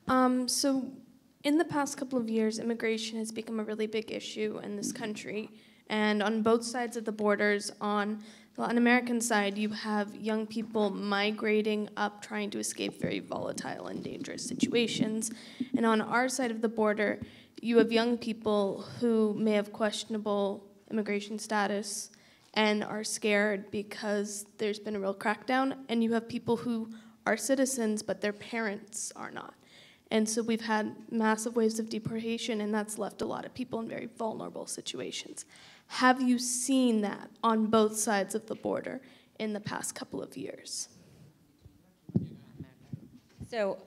So in the past couple of years, immigration has become a really big issue in this country. And on both sides of the borders, on the Latin American side, you have young people migrating up, trying to escape very volatile and dangerous situations. And on our side of the border, you have young people who may have questionable immigration status and are scared because there's been a real crackdown. And you have people who are citizens, but their parents are not. And so we've had massive waves of deportation, and that's left a lot of people in very vulnerable situations. Have you seen that on both sides of the border in the past couple of years? So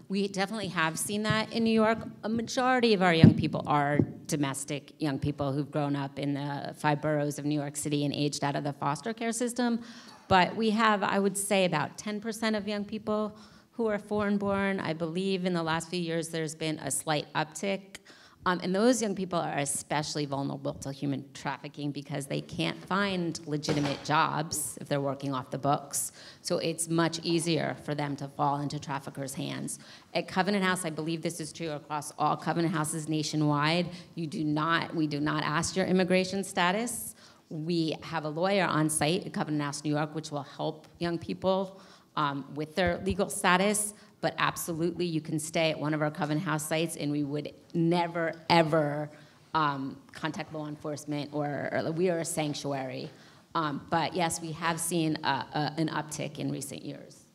we definitely have seen that in New York. A majority of our young people are domestic young people who've grown up in the 5 boroughs of New York City and aged out of the foster care system. But we have, I would say, about 10% of young people who are foreign-born. I believe in the last few years there's been a slight uptick. And those young people are especially vulnerable to human trafficking because they can't find legitimate jobs if they're working off the books. So it's much easier for them to fall into traffickers' hands. At Covenant House, I believe this is true across all Covenant Houses nationwide, we do not ask your immigration status. We have a lawyer on site at Covenant House, New York, which will help young people with their legal status. But absolutely, you can stay at one of our Covenant House sites, and we would never, ever contact law enforcement, or we are a sanctuary. But yes, we have seen an uptick in recent years.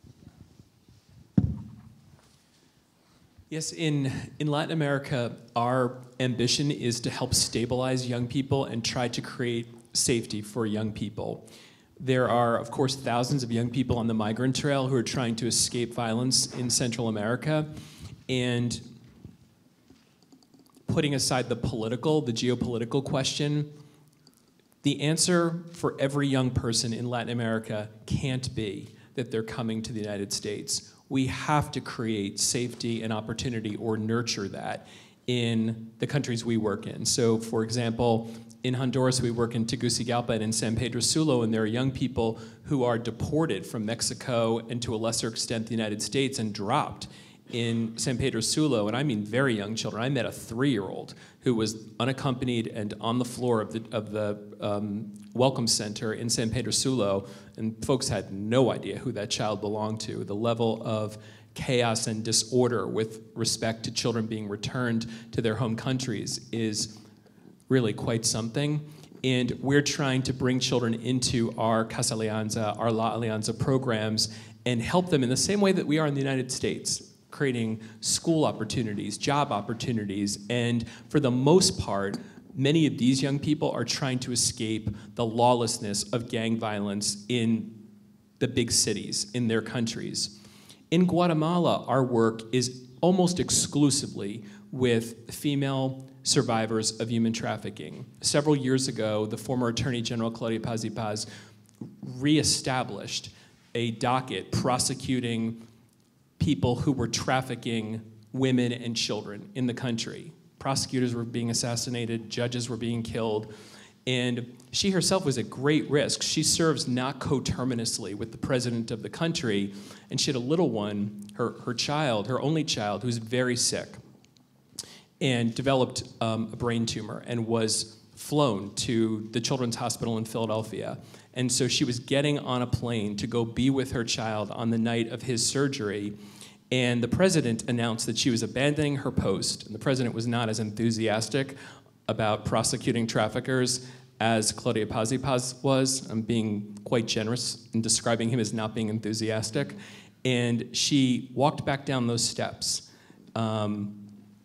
Yes, in Latin America, our ambition is to help stabilize young people and try to create safety for young people. There are, of course, thousands of young people on the migrant trail who are trying to escape violence in Central America. And putting aside the geopolitical question, the answer for every young person in Latin America can't be that they're coming to the United States. We have to create safety and opportunity or nurture that in the countries we work in. So, for example, in Honduras, we work in Tegucigalpa and in San Pedro Sula, and there are young people who are deported from Mexico and to a lesser extent the United States and dropped in San Pedro Sula, and I mean very young children. I met a 3-year-old who was unaccompanied and on the floor of the Welcome Center in San Pedro Sula, and folks had no idea who that child belonged to. The level of chaos and disorder with respect to children being returned to their home countries is really quite something. And we're trying to bring children into our Casa Alianza, our La Alianza programs, and help them in the same way that we are in the United States, creating school opportunities, job opportunities, and for the most part, many of these young people are trying to escape the lawlessness of gang violence in the big cities, in their countries. In Guatemala, our work is almost exclusively with female survivors of human trafficking. Several years ago, the former Attorney General Claudia Paz y Paz reestablished a docket prosecuting people who were trafficking women and children in the country. Prosecutors were being assassinated, judges were being killed, and she herself was at great risk. She serves not coterminously with the president of the country, and she had a little one, her child, her only child, who's very sick, and developed a brain tumor and was flown to the Children's Hospital in Philadelphia. And so she was getting on a plane to go be with her child on the night of his surgery, and the president announced that she was abandoning her post, and the president was not as enthusiastic about prosecuting traffickers as Claudia Paz y Paz was. I'm being quite generous in describing him as not being enthusiastic. And she walked back down those steps,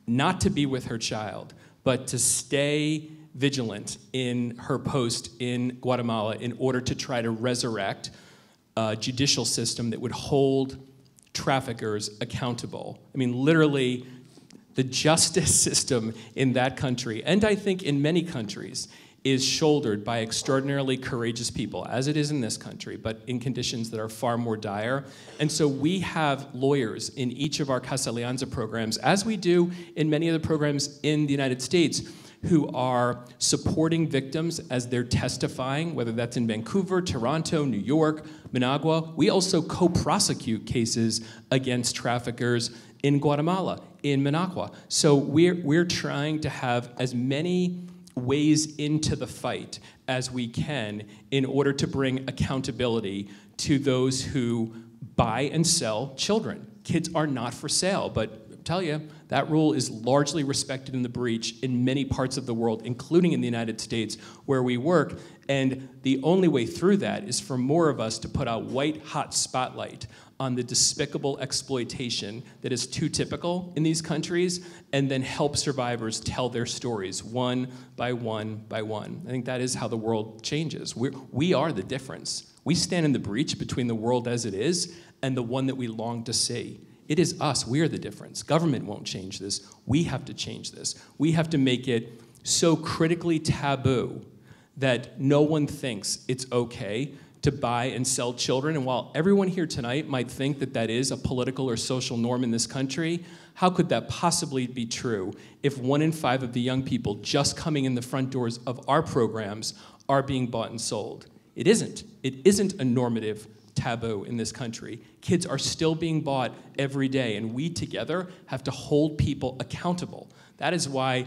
not to be with her child, but to stay vigilant in her post in Guatemala in order to try to resurrect a judicial system that would hold traffickers accountable. I mean, literally, the justice system in that country, and I think in many countries, is shouldered by extraordinarily courageous people, as it is in this country, but in conditions that are far more dire. And so we have lawyers in each of our Casa Alianza programs, as we do in many of the programs in the United States, who are supporting victims as they're testifying, whether that's in Vancouver, Toronto, New York, Managua. We also co-prosecute cases against traffickers in Guatemala, in Managua. So we're trying to have as many ways into the fight as we can in order to bring accountability to those who buy and sell children. Kids are not for sale, but tell you, that rule is largely respected in the breach in many parts of the world, including in the United States, where we work. And the only way through that is for more of us to put a white-hot spotlight on the despicable exploitation that is too typical in these countries, and then help survivors tell their stories one by one by one. I think that is how the world changes. We are the difference. We stand in the breach between the world as it is and the one that we long to see. It is us. We are the difference. Government won't change this. We have to change this. We have to make it so critically taboo that no one thinks it's okay to buy and sell children. And while everyone here tonight might think that that is a political or social norm in this country, how could that possibly be true if 1 in 5 of the young people just coming in the front doors of our programs are being bought and sold? It isn't. It isn't a normative taboo in this country. Kids are still being bought every day, and we together have to hold people accountable. That is why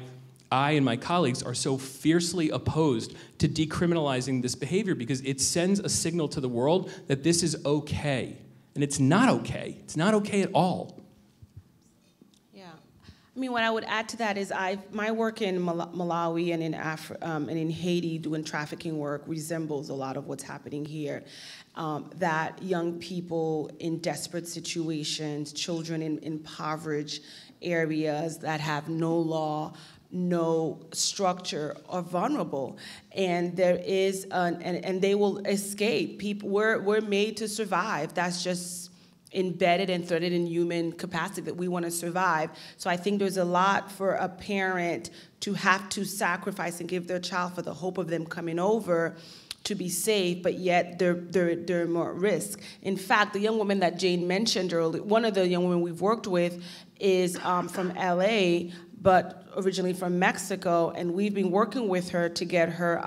I and my colleagues are so fiercely opposed to decriminalizing this behavior, because it sends a signal to the world that this is okay. And it's not okay. It's not okay at all. Yeah. I mean, what I would add to that is my work in Malawi and in Haiti doing trafficking work resembles a lot of what's happening here. That young people in desperate situations, children in impoverished areas that have no law, no structure, are vulnerable, and there is and they will escape. People, we're made to survive. That's just embedded and threaded in human capacity, that we want to survive. So I think there's a lot for a parent to have to sacrifice and give their child for the hope of them coming over to be safe, but yet they're more at risk. In fact, the young woman that Jayne mentioned earlier, one of the young women we've worked with is from LA, but originally from Mexico, and we've been working with her to get her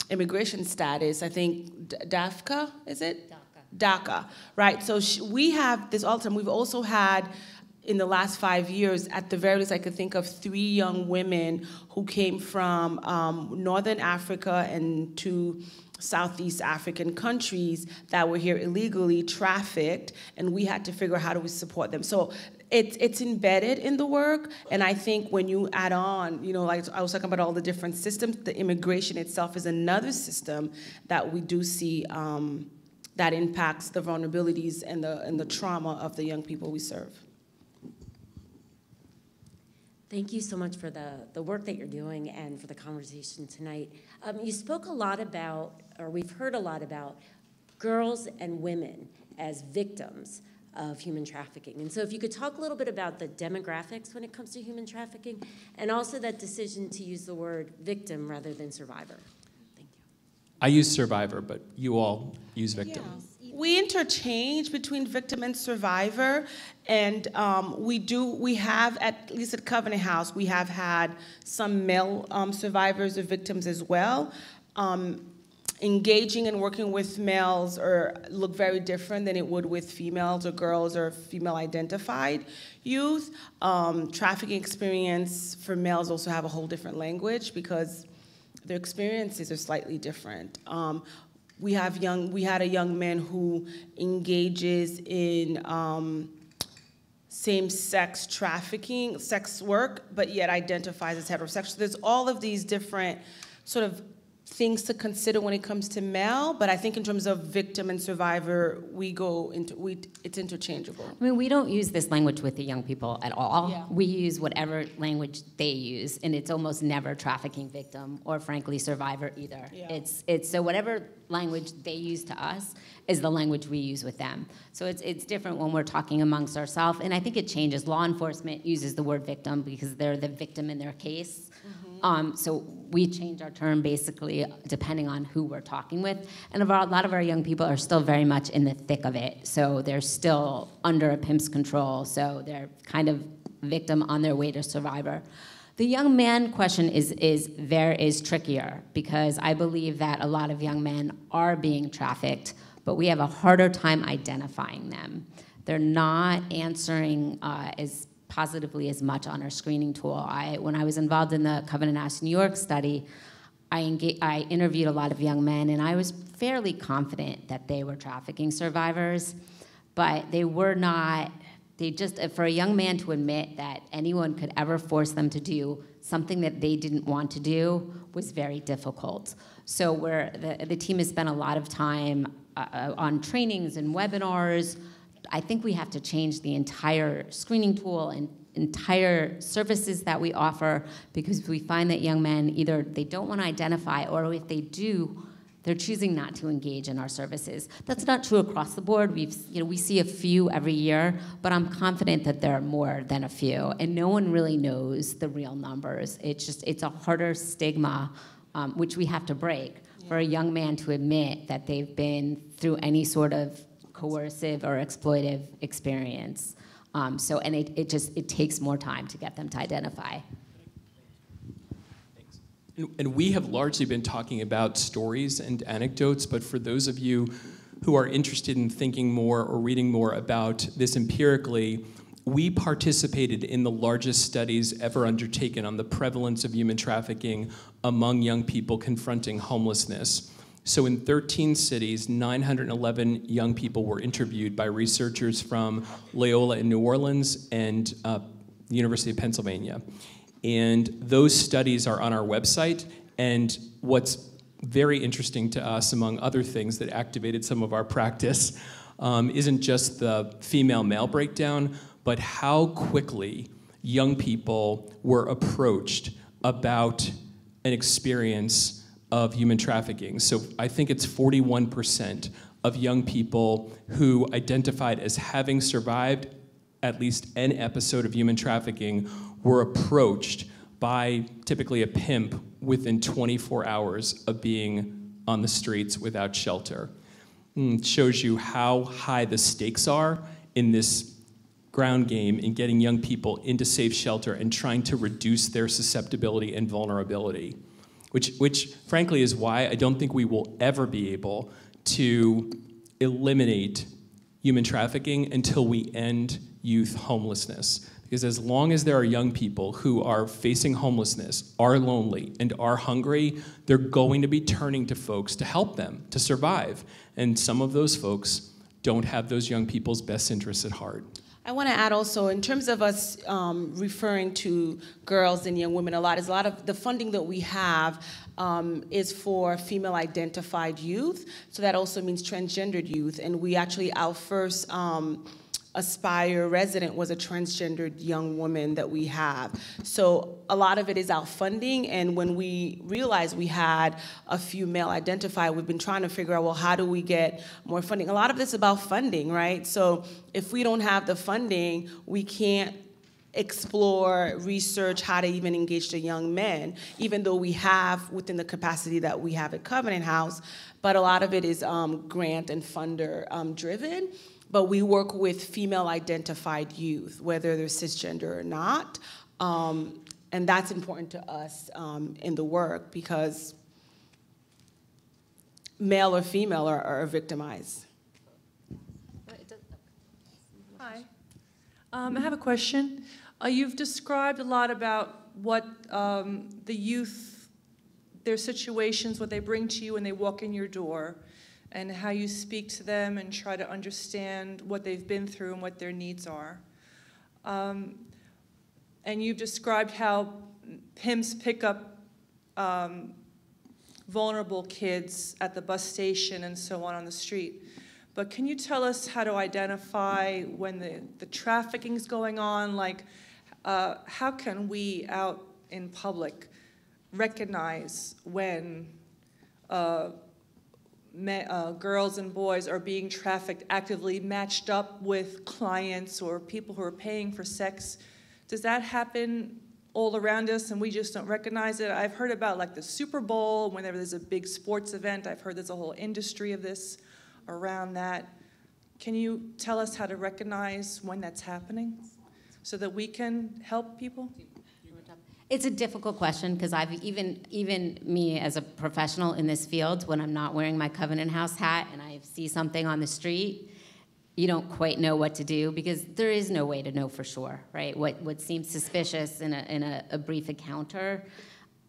immigration status. I think DACA, is it? DACA, right? So we have this all the time. We've also had, in the last 5 years, at the very least, I could think of 3 young women who came from Northern Africa and 2 Southeast African countries that were here illegally trafficked, and we had to figure out how do we support them. So it's embedded in the work, and I think when you add on, you know, like I was talking about all the different systems, the immigration itself is another system that we do see that impacts the vulnerabilities and the trauma of the young people we serve. Thank you so much for the work that you're doing and for the conversation tonight. You spoke a lot about, or we've heard a lot about, girls and women as victims of human trafficking. And so if you could talk a little bit about the demographics when it comes to human trafficking, and also that decision to use the word victim rather than survivor. Thank you. I use survivor, but you all use victim. Yeah. We interchange between victim and survivor, and we have, at least at Covenant House, we have had some male survivors of victims as well. Engaging and working with males look very different than it would with females or girls or female-identified youth. Trafficking experience for males also have a whole different language because their experiences are slightly different. We had a young man who engages in same-sex trafficking, sex work, but yet identifies as heterosexual. So there's all of these different sort of things to consider when it comes to male, but I think in terms of victim and survivor, it's interchangeable. I mean, we don't use this language with the young people at all. Yeah. We use whatever language they use, and it's almost never trafficking victim or, frankly, survivor either. Yeah. It's so whatever language they use to us is the language we use with them. So it's different when we're talking amongst ourselves, and I think it changes. Law enforcement uses the word victim because they're the victim in their case. So we change our term basically depending on who we're talking with. And a lot of our young people are still very much in the thick of it. So they're still under a pimp's control. So they're kind of victim on their way to survivor. The young man question is trickier because I believe that a lot of young men are being trafficked, but we have a harder time identifying them. They're not answering as positively as much on our screening tool. When I was involved in the Covenant House New York study, I interviewed a lot of young men, and I was fairly confident that they were trafficking survivors, but they were not. For a young man to admit that anyone could ever force them to do something that they didn't want to do was very difficult. So the team has spent a lot of time on trainings and webinars. I think we have to change the entire screening tool and entire services that we offer, because we find that young men, either they don't want to identify, or if they do, they're choosing not to engage in our services. That's not true across the board. We see a few every year, but I'm confident that there are more than a few, and no one really knows the real numbers. It's a harder stigma, which we have to break, for a young man to admit that they've been through any sort of coercive or exploitive experience. It takes more time to get them to identify. And we have largely been talking about stories and anecdotes, but for those of you who are interested in thinking more or reading more about this empirically, we participated in the largest studies ever undertaken on the prevalence of human trafficking among young people confronting homelessness. So in 13 cities, 911 young people were interviewed by researchers from Loyola in New Orleans and the University of Pennsylvania. And those studies are on our website, and what's very interesting to us, among other things that activated some of our practice, isn't just the female-male breakdown, but how quickly young people were approached about an experience of human trafficking. So I think it's 41% of young people who identified as having survived at least an episode of human trafficking were approached by typically a pimp within 24 hours of being on the streets without shelter. It shows you how high the stakes are in this ground game in getting young people into safe shelter and trying to reduce their susceptibility and vulnerability, which frankly is why I don't think we will ever be able to eliminate human trafficking until we end youth homelessness. Because as long as there are young people who are facing homelessness, are lonely, and are hungry, they're going to be turning to folks to help them to survive. And some of those folks don't have those young people's best interests at heart. I want to add also, in terms of us referring to girls and young women, a lot of the funding that we have is for female-identified youth. So that also means transgendered youth. And we actually, our first Aspire resident was a transgendered young woman that we have. So a lot of it is our funding, and when we realized we had a few male identified, we've been trying to figure out, well, how do we get more funding? A lot of this is about funding, right? So if we don't have the funding, we can't explore, research how to even engage the young men, even though we have within the capacity that we have at Covenant House, but a lot of it is grant and funder driven. But we work with female-identified youth, whether they're cisgender or not. And that's important to us in the work, because male or female are victimized. Hi. I have a question. You've described a lot about what the youth, their situations, what they bring to you when they walk in your door, and how you speak to them and try to understand what they've been through and what their needs are. And you've described how pimps pick up vulnerable kids at the bus station and so on the street. But can you tell us how to identify when the trafficking's going on? Like, how can we out in public recognize when girls and boys are being trafficked, actively matched up with clients or people who are paying for sex? Does that happen all around us and we just don't recognize it? I've heard about like the Super Bowl, whenever there's a big sports event, I've heard there's a whole industry of this around that. Can you tell us how to recognize when that's happening so that we can help people? It's a difficult question because I've even me as a professional in this field, when I'm not wearing my Covenant House hat and I see something on the street, you don't quite know what to do because there is no way to know for sure, right? What seems suspicious in a brief encounter,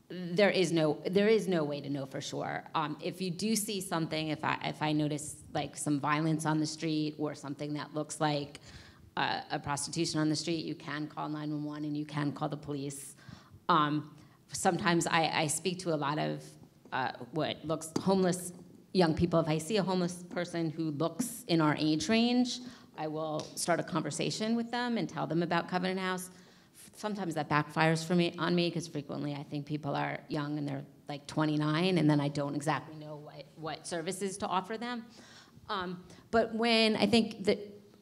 there is no way to know for sure. If you do see something, if I notice like some violence on the street or something that looks like a prostitution on the street, you can call 911 and you can call the police. Sometimes I speak to a lot of what looks homeless young people. If I see a homeless person who looks in our age range, I will start a conversation with them and tell them about Covenant House. Sometimes that backfires on me because frequently I think people are young and they're like 29, and then I don't exactly know what services to offer them. But when I think that,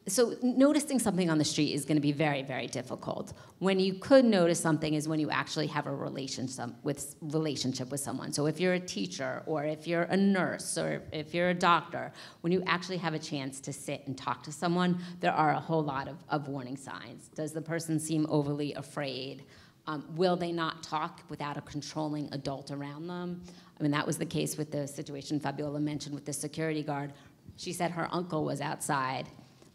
so noticing something on the street is going to be very, very difficult. When you could notice something is when you actually have a relationship with someone. So if you're a teacher, or if you're a nurse, or if you're a doctor, when you actually have a chance to sit and talk to someone, there are a whole lot of warning signs. Does the person seem overly afraid? Will they not talk without a controlling adult around them? I mean, that was the case with the situation Fabiola mentioned with the security guard. She said her uncle was outside.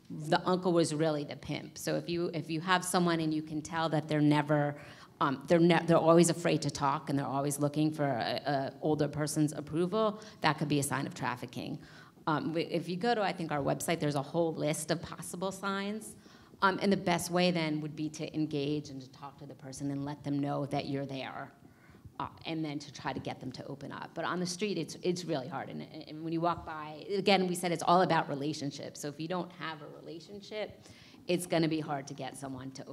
The uncle was really the pimp. So if you have someone and you can tell that they're always afraid to talk and they're always looking for a older person's approval, that could be a sign of trafficking. If you go to, I think, our website, there's a whole list of possible signs. And the best way then would be to engage and to talk to the person and let them know that you're there. And then to try to get them to open up. But on the street, it's really hard. And when you walk by, again, we said it's all about relationships. So if you don't have a relationship, it's going to be hard to get someone to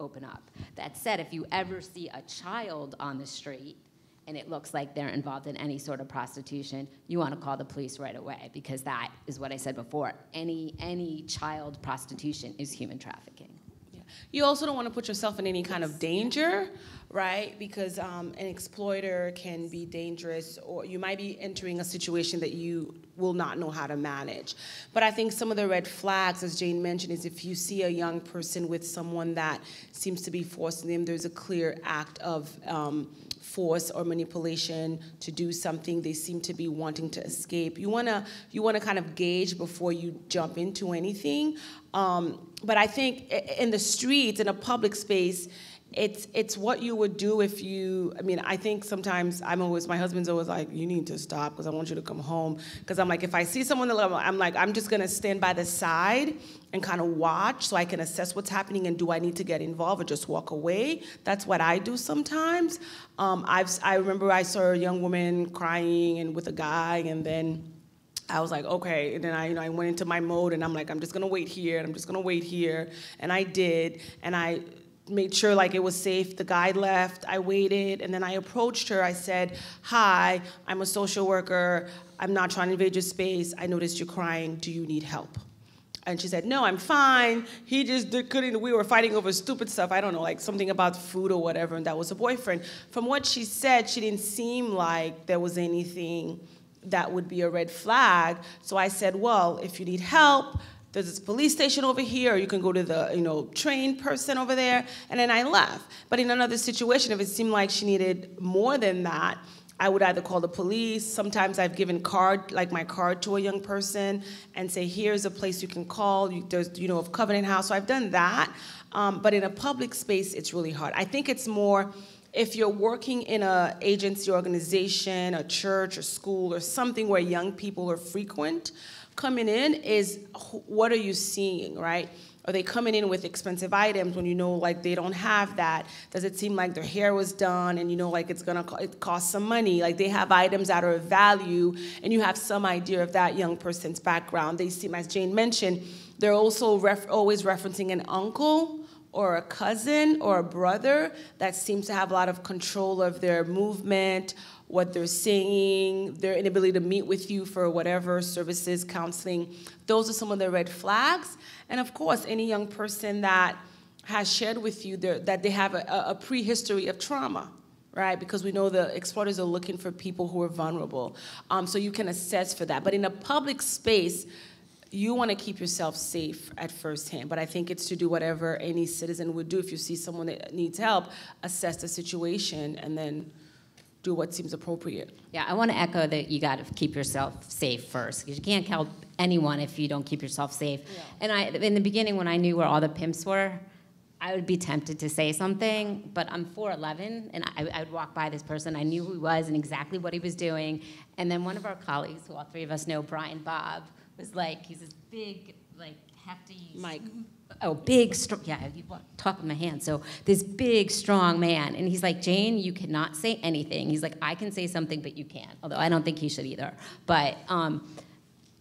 open up. That said, if you ever see a child on the street and it looks like they're involved in any sort of prostitution, you want to call the police right away, because that is what I said before. Any child prostitution is human trafficking. You also don't want to put yourself in any kind of danger, right? Because an exploiter can be dangerous, or you might be entering a situation that you will not know how to manage. But I think some of the red flags, as Jayne mentioned, is if you see a young person with someone that seems to be forcing them, there's a clear act of force or manipulation to do something. They seem to be wanting to escape. You wanna kind of gauge before you jump into anything. But I think in the streets, in a public space, it's what you would do if you, I mean, I think sometimes my husband's always like, you need to stop because I want you to come home. Because I'm like, if I see someone, I'm like, I'm just gonna stand by the side and kind of watch so I can assess what's happening, and do I need to get involved or just walk away? That's what I do sometimes. I remember I saw a young woman crying and with a guy, and then I was like, okay, and then I went into my mode, and I'm like, I'm just gonna wait here, and I'm just gonna wait here, and I did, and I made sure like it was safe. The guy left, I waited, and then I approached her. I said, hi, I'm a social worker. I'm not trying to invade your space. I noticed you're crying. Do you need help? And she said, no, I'm fine. He just couldn't, we were fighting over stupid stuff. I don't know, like something about food or whatever, and that was a boyfriend. From what she said, she didn't seem like there was anything that would be a red flag. So I said, well, if you need help, there's this police station over here, or you can go to the trained person over there, and then I left. But in another situation, if it seemed like she needed more than that, I would either call the police. Sometimes I've given my card to a young person and say, here's a place you can call. There's, of Covenant House. So I've done that. But in a public space, it's really hard. I think it's more, if you're working in an agency, organization, a church, a school, or something where young people are frequent, coming in is, what are you seeing, right? Are they coming in with expensive items when like they don't have that? Does it seem like their hair was done and like it costs some money? Like they have items that are of value, and you have some idea of that young person's background. They seem, as Jayne mentioned, they're also always referencing an uncle or a cousin or a brother that seems to have a lot of control of their movement, what they're saying, their inability to meet with you for whatever services, counseling. Those are some of the red flags. And of course, any young person that has shared with you that they have a prehistory of trauma, right? Because we know the exploiters are looking for people who are vulnerable. So you can assess for that. But in a public space, you want to keep yourself safe at first hand, but I think it's to do whatever any citizen would do if you see someone that needs help, assess the situation, and then do what seems appropriate. Yeah, I want to echo that you got to keep yourself safe first, because you can't help anyone if you don't keep yourself safe. Yeah. And in the beginning, when I knew where all the pimps were, I would be tempted to say something, but I'm 4'11", and I would walk by this person. I knew who he was and exactly what he was doing. And then one of our colleagues, who all three of us know, Brian Bob, was like, he's this big, like, hefty... Mike. Oh, big, strong, yeah, you talk with my hand. So this big, strong man. And he's like, Jayne, you cannot say anything. He's like, I can say something, but you can't. Although I don't think he should either. But,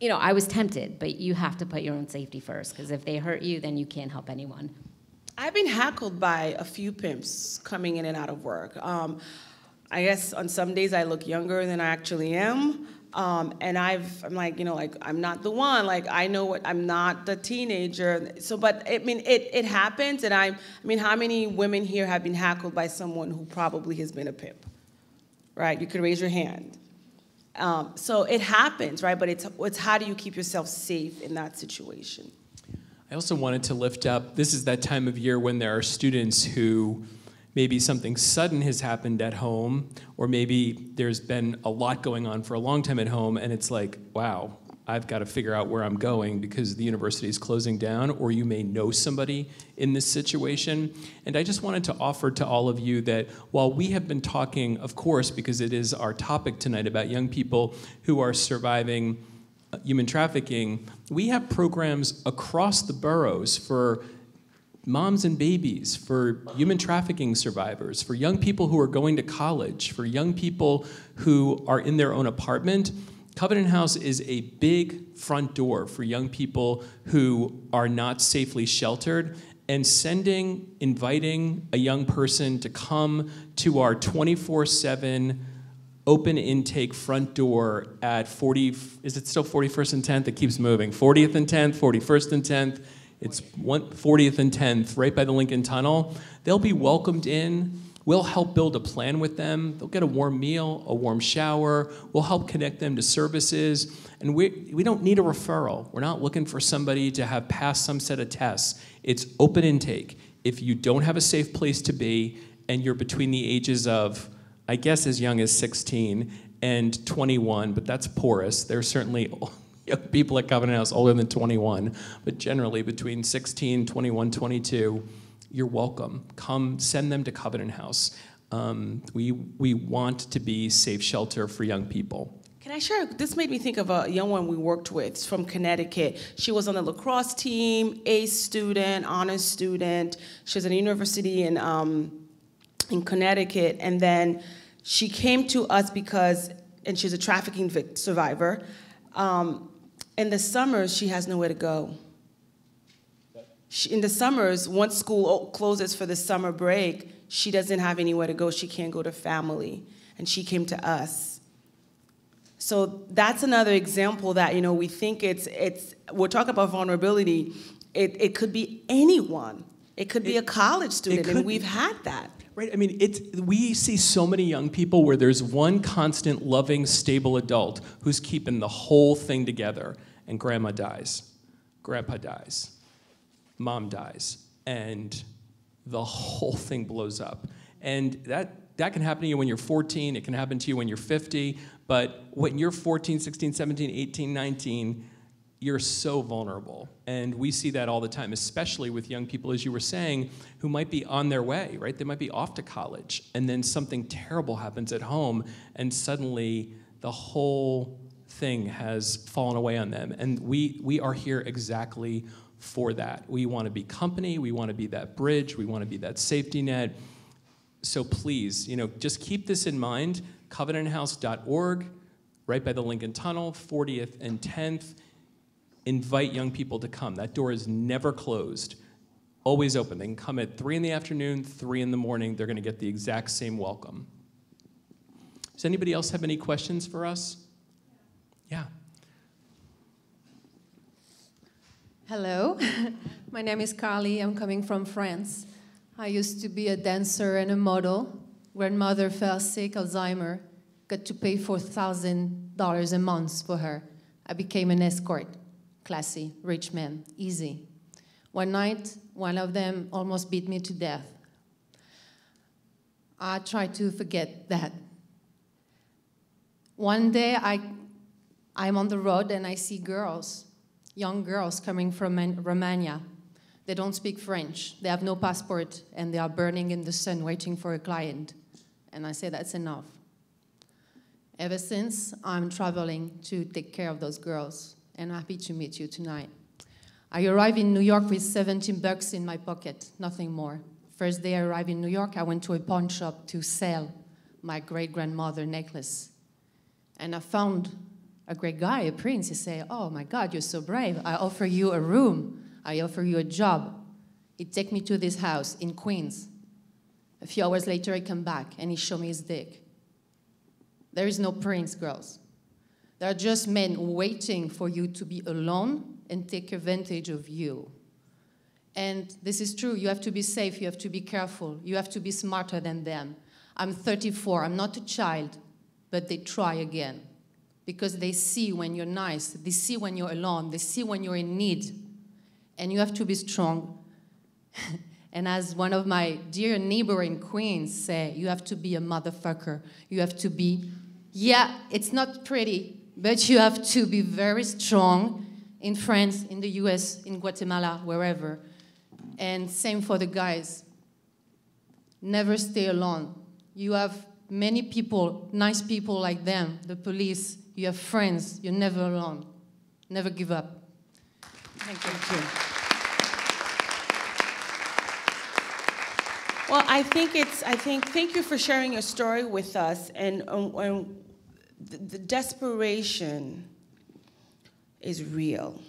you know, I was tempted, but you have to put your own safety first, because if they hurt you, then you can't help anyone. I've been heckled by a few pimps coming in and out of work. I guess on some days I look younger than I actually am. And I'm like, you know, like, I'm not the one. Like, I know what, I'm not the teenager. So, but I mean, it happens. And I mean, how many women here have been heckled by someone who probably has been a pimp? Right? You could raise your hand. So it happens, right? But it's how do you keep yourself safe in that situation? I also wanted to lift up, this is that time of year when there are students who maybe something sudden has happened at home, or maybe there's been a lot going on for a long time at home, and it's like, wow, I've got to figure out where I'm going because the university is closing down, or you may know somebody in this situation. And I just wanted to offer to all of you that while we have been talking, of course, because it is our topic tonight about young people who are surviving human trafficking, we have programs across the boroughs for moms and babies, for human trafficking survivors, for young people who are going to college, for young people who are in their own apartment. Covenant House is a big front door for young people who are not safely sheltered, and inviting a young person to come to our 24/7 open intake front door at 40, is it still 41st and 10th? It keeps moving. 40th and 10th, 41st and 10th. It's 40th and 10th, right by the Lincoln Tunnel. They'll be welcomed in. We'll help build a plan with them. They'll get a warm meal, a warm shower. We'll help connect them to services. And we don't need a referral. We're not looking for somebody to have passed some set of tests. It's open intake. If you don't have a safe place to be and you're between the ages of, I guess, as young as 16 and 21, but that's porous. There's certainly young people at Covenant House older than 21, but generally between 16, 21, 22, you're welcome. Come, send them to Covenant House. We want to be safe shelter for young people. Can I share? This made me think of a young one we worked with from Connecticut. She was on the lacrosse team, A student, honors student. She was at a university in Connecticut, and then she came to us and she's a trafficking survivor. In the summers, she has nowhere to go. In the summers, once school closes for the summer break, she doesn't have anywhere to go. She can't go to family, and she came to us. So that's another example that, you know, we think we're talking about vulnerability. It could be anyone. It could be a college student, and we've had that. Right, I mean, we see so many young people where there's one constant, loving, stable adult who's keeping the whole thing together, and grandma dies, grandpa dies, mom dies, and the whole thing blows up. And that can happen to you when you're 14, it can happen to you when you're 50, but when you're 14, 16, 17, 18, 19, you're so vulnerable. And we see that all the time, especially with young people, as you were saying, who might be on their way, right? They might be off to college, and then something terrible happens at home, and suddenly the whole thing has fallen away on them. And we are here exactly for that. We want to be company, we want to be that bridge, we want to be that safety net. So please, you know, just keep this in mind. covenanthouse.org, right by the Lincoln Tunnel, 40th and 10th. Invite young people to come. That door is never closed, always open. They can come at 3 in the afternoon, 3 in the morning. They're going to get the exact same welcome. Does anybody else have any questions for us? Yeah. Hello, my name is Carly. I'm coming from France. I used to be a dancer and a model. Grandmother fell sick, Alzheimer, got to pay $4,000 a month for her. I became an escort. classy, rich men, easy. One night, one of them almost beat me to death. I try to forget that. One day, I'm on the road and I see girls, young girls coming from Romania. They don't speak French, they have no passport, and they are burning in the sun waiting for a client. And I say, that's enough. Ever since, I'm traveling to take care of those girls, and I'm happy to meet you tonight. I arrived in New York with $17 in my pocket, nothing more. First day I arrived in New York, I went to a pawn shop to sell my great-grandmother necklace. And I found a great guy, a prince. He said, oh my God, you're so brave. I offer you a room. I offer you a job. He take me to this house in Queens. A few hours later, he come back and he showed me his dick. There is no prince, girls. There are just men waiting for you to be alone and take advantage of you. And this is true. You have to be safe. You have to be careful. You have to be smarter than them. I'm 34. I'm not a child, but they try again because they see when you're nice. They see when you're alone. They see when you're in need. And you have to be strong. And as one of my dear neighbor in Queens say, you have to be a motherfucker. You have to be, yeah, it's not pretty, but you have to be very strong in France, in the US, in Guatemala, wherever. And same for the guys. Never stay alone. You have many people, nice people like them, the police. You have friends. You're never alone. Never give up. Thank you. Thank you. Well, thank you for sharing your story with us. And the desperation is real.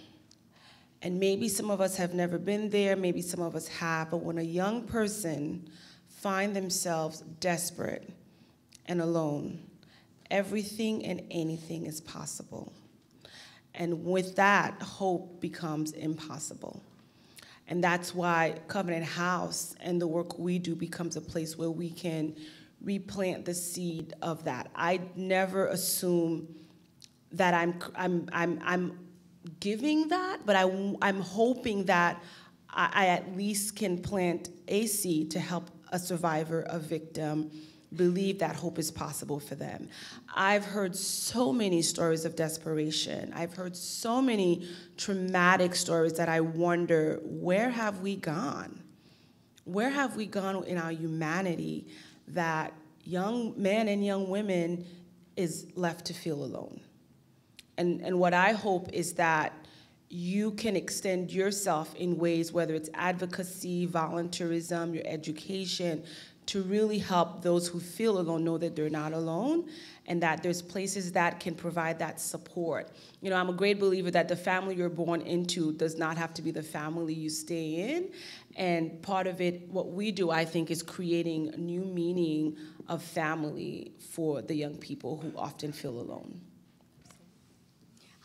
And maybe some of us have never been there, maybe some of us have, but when a young person find themselves desperate and alone, everything and anything is possible. And with that, hope becomes impossible. And that's why Covenant House and the work we do becomes a place where we can replant the seed of that. I never assume that I'm giving that, but I'm hoping that I at least can plant a seed to help a survivor, a victim, believe that hope is possible for them. I've heard so many stories of desperation. I've heard so many traumatic stories that I wonder, where have we gone? Where have we gone in our humanity that young men and young women is left to feel alone? And what I hope is that you can extend yourself in ways, whether it's advocacy, volunteerism, your education, to really help those who feel alone know that they're not alone and that there's places that can provide that support. You know, I'm a great believer that the family you're born into does not have to be the family you stay in. And part of it, what we do, I think, is creating a new meaning of family for the young people who often feel alone.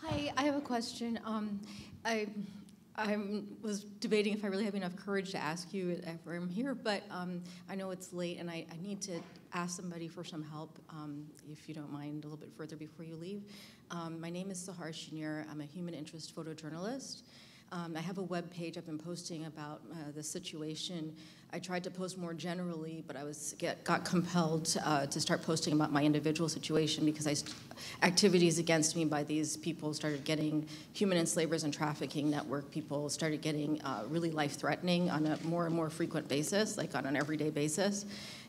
Hi, I have a question. I was debating if I really have enough courage to ask you if I'm here, but I know it's late and I need to ask somebody for some help, if you don't mind, a little bit further before you leave. My name is Sahar Shinir. I'm a human interest photojournalist. I have a web page I've been posting about the situation. I tried to post more generally, but I got compelled to start posting about my individual situation because activities against me by these people started getting, human enslavers and trafficking network people started getting really life-threatening on a more and more frequent basis, like on an everyday basis.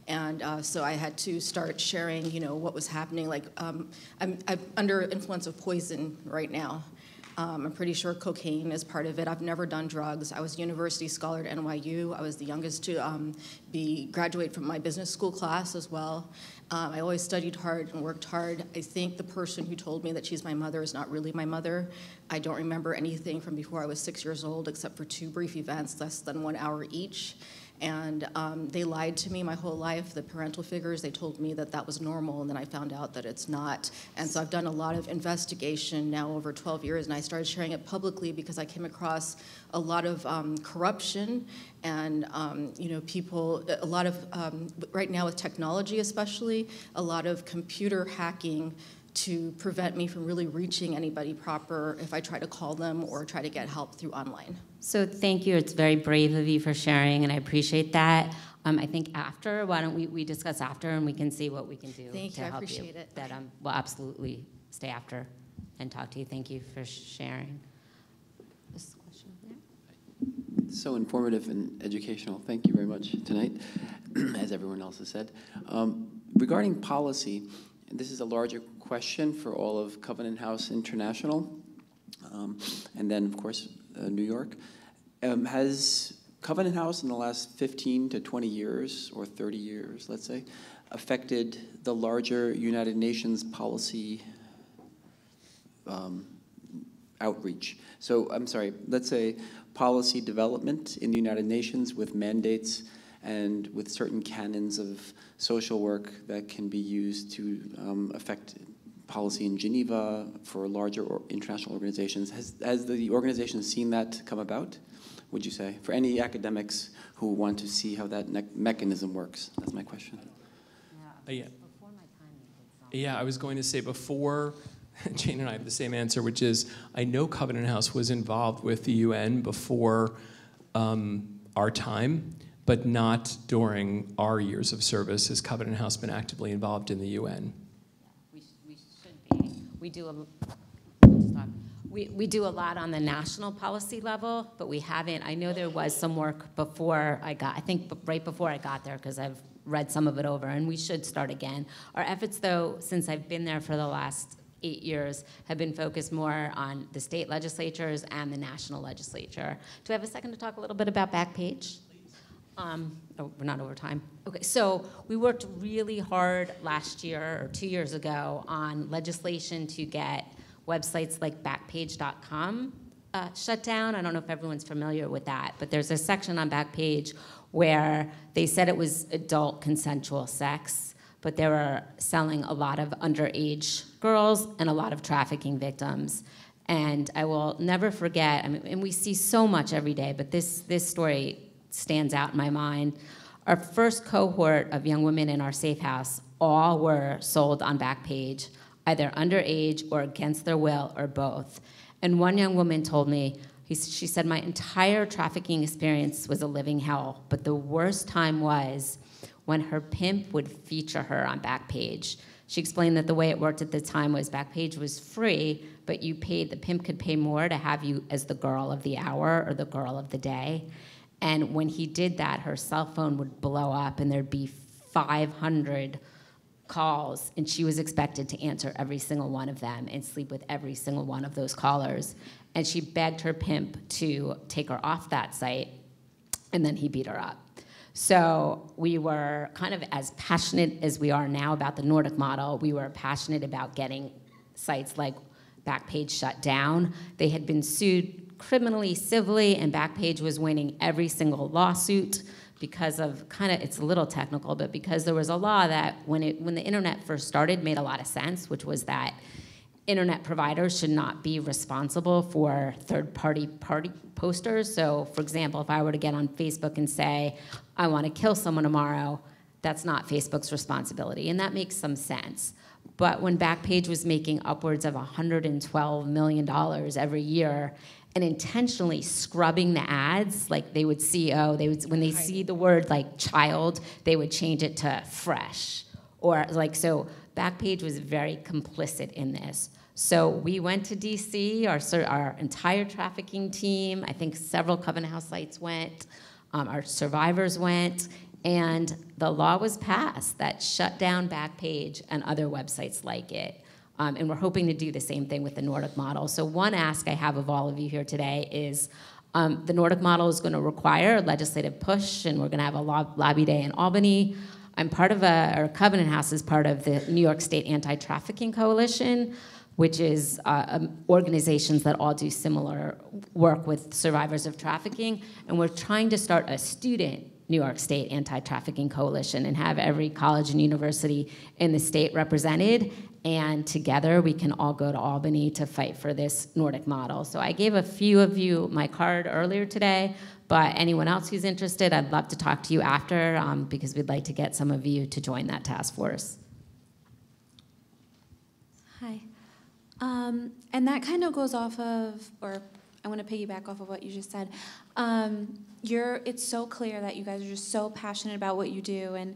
And so I had to start sharing, you know, what was happening. Like, I'm under influence of poison right now. I'm pretty sure cocaine is part of it. I've never done drugs. I was a university scholar at NYU. I was the youngest to graduate from my business school class as well. I always studied hard and worked hard. I think the person who told me that she's my mother is not really my mother. I don't remember anything from before I was 6 years old except for 2 brief events, less than 1 hour each. And they lied to me my whole life. The parental figures, they told me that that was normal, and then I found out that it's not. And so I've done a lot of investigation now over 12 years, and I started sharing it publicly because I came across a lot of corruption and you know, people, a lot of, right now with technology especially, a lot of computer hacking to prevent me from really reaching anybody proper if I try to call them or try to get help through online. So thank you. It's very brave of you for sharing, and I appreciate that. I think after, why don't we discuss after, and we can see what we can do Thank to you, I help appreciate you. it. That we'll absolutely stay after and talk to you. Thank you for sharing. This question there. So informative and educational. Thank you very much tonight, as everyone else has said. Regarding policy, and this is a larger question for all of Covenant House International, and then, of course, New York. Has Covenant House in the last 15 to 20 years, or 30 years, let's say, affected the larger United Nations policy outreach? So, I'm sorry, let's say policy development in the United Nations with mandates and with certain canons of social work that can be used to affect policy in Geneva for larger international organizations. Has the organization seen that come about, would you say, for any academics who want to see how that mechanism works? That's my question. Yeah, I was going to say before, Jayne and I have the same answer, which is I know Covenant House was involved with the UN before our time, but not during our years of service. Has Covenant House been actively involved in the UN? We should be. We do a lot on the national policy level, but we haven't. I know there was some work before I got, I think right before I got there, because I've read some of it over, and we should start again. Our efforts, though, since I've been there for the last 8 years, have been focused more on the state legislatures and the national legislature. Do I have a second to talk a little bit about Backpage? Oh, we're not over time. Okay, so we worked really hard last year or 2 years ago on legislation to get websites like Backpage.com shut down. I don't know if everyone's familiar with that, but there's a section on Backpage where they said it was adult consensual sex, but they were selling a lot of underage girls and a lot of trafficking victims. And I will never forget, I mean, and we see so much every day, but this story stands out in my mind. Our first cohort of young women in our safe house all were sold on Backpage, either underage or against their will or both. And one young woman told me, she said, my entire trafficking experience was a living hell, but the worst time was when her pimp would feature her on Backpage. She explained that the way it worked at the time was Backpage was free, but you paid, the pimp could pay more to have you as the girl of the hour or the girl of the day. And when he did that, her cell phone would blow up and there'd be 500 calls, and she was expected to answer every single one of them and sleep with every single one of those callers. And she begged her pimp to take her off that site, and then he beat her up. So we were kind of as passionate as we are now about the Nordic model. We were passionate about getting sites like Backpage shut down. They had been sued criminally, civilly, and Backpage was winning every single lawsuit because of it's a little technical, but because there was a law that when the internet first started made a lot of sense, which was that internet providers should not be responsible for third-party posters. So, for example, if I were to get on Facebook and say, I want to kill someone tomorrow, that's not Facebook's responsibility, and that makes some sense. But when Backpage was making upwards of $112 million every year and intentionally scrubbing the ads, like they would see, when they see the word like child, they would change it to fresh. Or like, so Backpage was very complicit in this. So we went to DC, our entire trafficking team, I think several Covenant House sites went, our survivors went, and the law was passed that shut down Backpage and other websites like it. And we're hoping to do the same thing with the Nordic model. So one ask I have of all of you here today is the Nordic model is going to require a legislative push, and we're going to have a lobby day in Albany. I'm part of or Covenant House is part of the New York State Anti-Trafficking Coalition, which is organizations that all do similar work with survivors of trafficking. And we're trying to start a student New York State Anti-Trafficking Coalition and have every college and university in the state represented. And together we can all go to Albany to fight for this Nordic model. So I gave a few of you my card earlier today, but anyone else who's interested, I'd love to talk to you after because we'd like to get some of you to join that task force. Hi. And that kind of goes off of, or I want to piggyback off of what you just said. It's so clear that you guys are just so passionate about what you do, and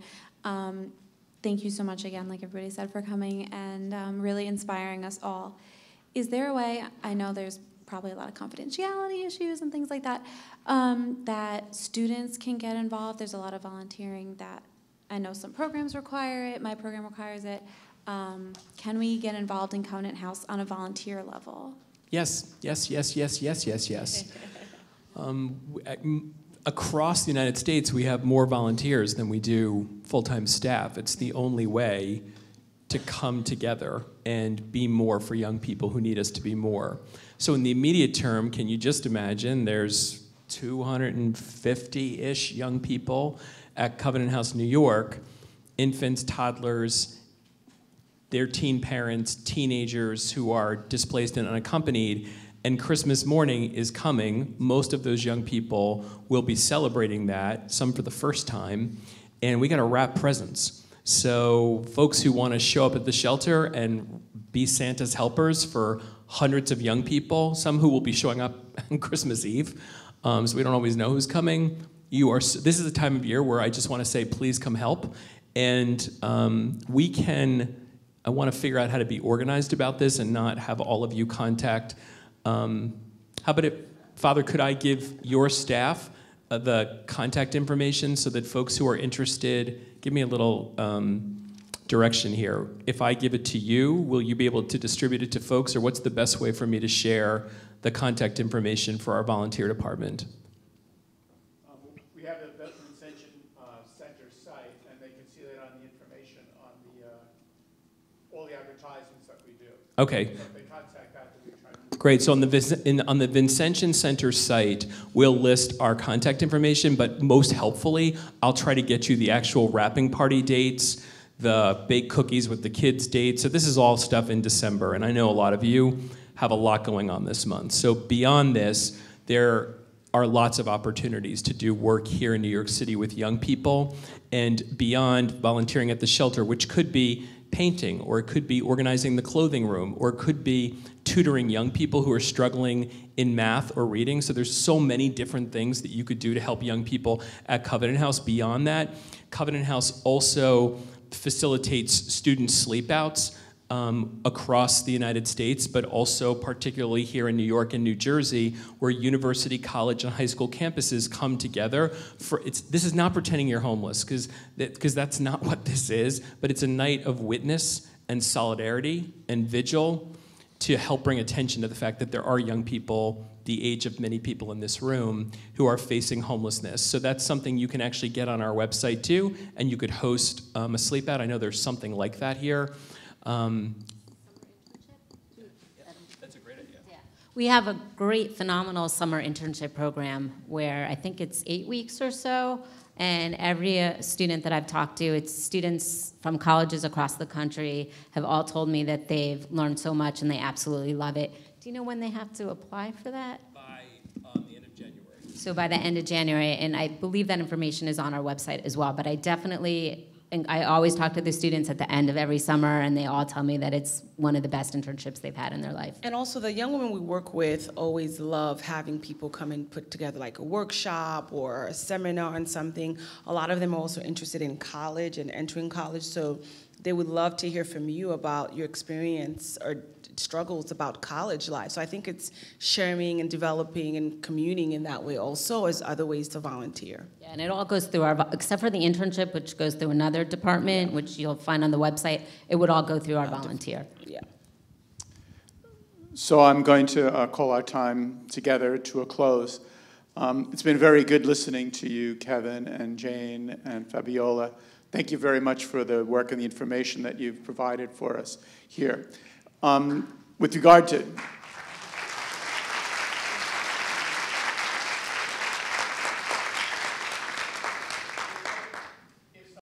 thank you so much again, like everybody said, for coming and really inspiring us all. Is there a way, I know there's probably a lot of confidentiality issues and things like that, that students can get involved? There's a lot of volunteering that I know some programs require it, my program requires it. Can we get involved in Covenant House on a volunteer level? Yes, yes, yes, yes, yes, yes, yes. Across the United States, we have more volunteers than we do full-time staff. It's the only way to come together and be more for young people who need us to be more. So in the immediate term, can you just imagine there's 250-ish young people at Covenant House, New York, infants, toddlers, their teen parents, teenagers who are displaced and unaccompanied, and Christmas morning is coming. Most of those young people will be celebrating that, some for the first time, and we gotta wrap presents. So folks who wanna show up at the shelter and be Santa's helpers for hundreds of young people, some who will be showing up on Christmas Eve, so we don't always know who's coming. This is a time of year where I just wanna say, please come help. And I wanna figure out how to be organized about this and not have all of you contact. How about it, Father, could I give your staff the contact information so that folks who are interested, give me a little direction here. If I give it to you, will you be able to distribute it to folks, or what's the best way for me to share the contact information for our volunteer department? We have the Vincentian Center site, and they can see that on the information on all the advertisements that we do. Okay. So if they contact that, we try to... Great. So on the Vincentian Center site, we'll list our contact information, but most helpfully, I'll try to get you the actual wrapping party dates, the baked cookies with the kids' dates. So this is all stuff in December, and I know a lot of you have a lot going on this month. So beyond this, there are lots of opportunities to do work here in New York City with young people, and beyond volunteering at the shelter, which could be painting, or it could be organizing the clothing room, or it could be tutoring young people who are struggling in math or reading. So there's so many different things that you could do to help young people at Covenant House. Beyond that, Covenant House also facilitates student sleepouts across the United States, but also particularly here in New York and New Jersey, where university, college, and high school campuses come together. This is not pretending you're homeless, because that's not what this is, but it's a night of witness and solidarity and vigil to help bring attention to the fact that there are young people, the age of many people in this room, who are facing homelessness. So that's something you can actually get on our website too, and you could host a sleep out. I know there's something like that here. That's a great idea. Yeah. We have a great, phenomenal summer internship program where I think it's 8 weeks or so, and every student that I've talked to, it's students from colleges across the country, have all told me that they've learned so much and they absolutely love it. Do you know when they have to apply for that? By the end of January. So by the end of January, and I believe that information is on our website as well, but I always talk to the students at the end of every summer, and they all tell me that it's one of the best internships they've had in their life. And also, the young women we work with always love having people come and put together like a workshop or a seminar on something. A lot of them are also interested in college and entering college, so they would love to hear from you about your experience or struggles about college life. So I think it's sharing and developing and communing in that way also as other ways to volunteer. Yeah, and it all goes through except for the internship, which goes through another department, which you'll find on the website, it would all go through our volunteer. Yeah. So I'm going to call our time together to a close. It's been very good listening to you, Kevin and Jayne and Fabiola. Thank you very much for the work and the information that you've provided for us here. With regard to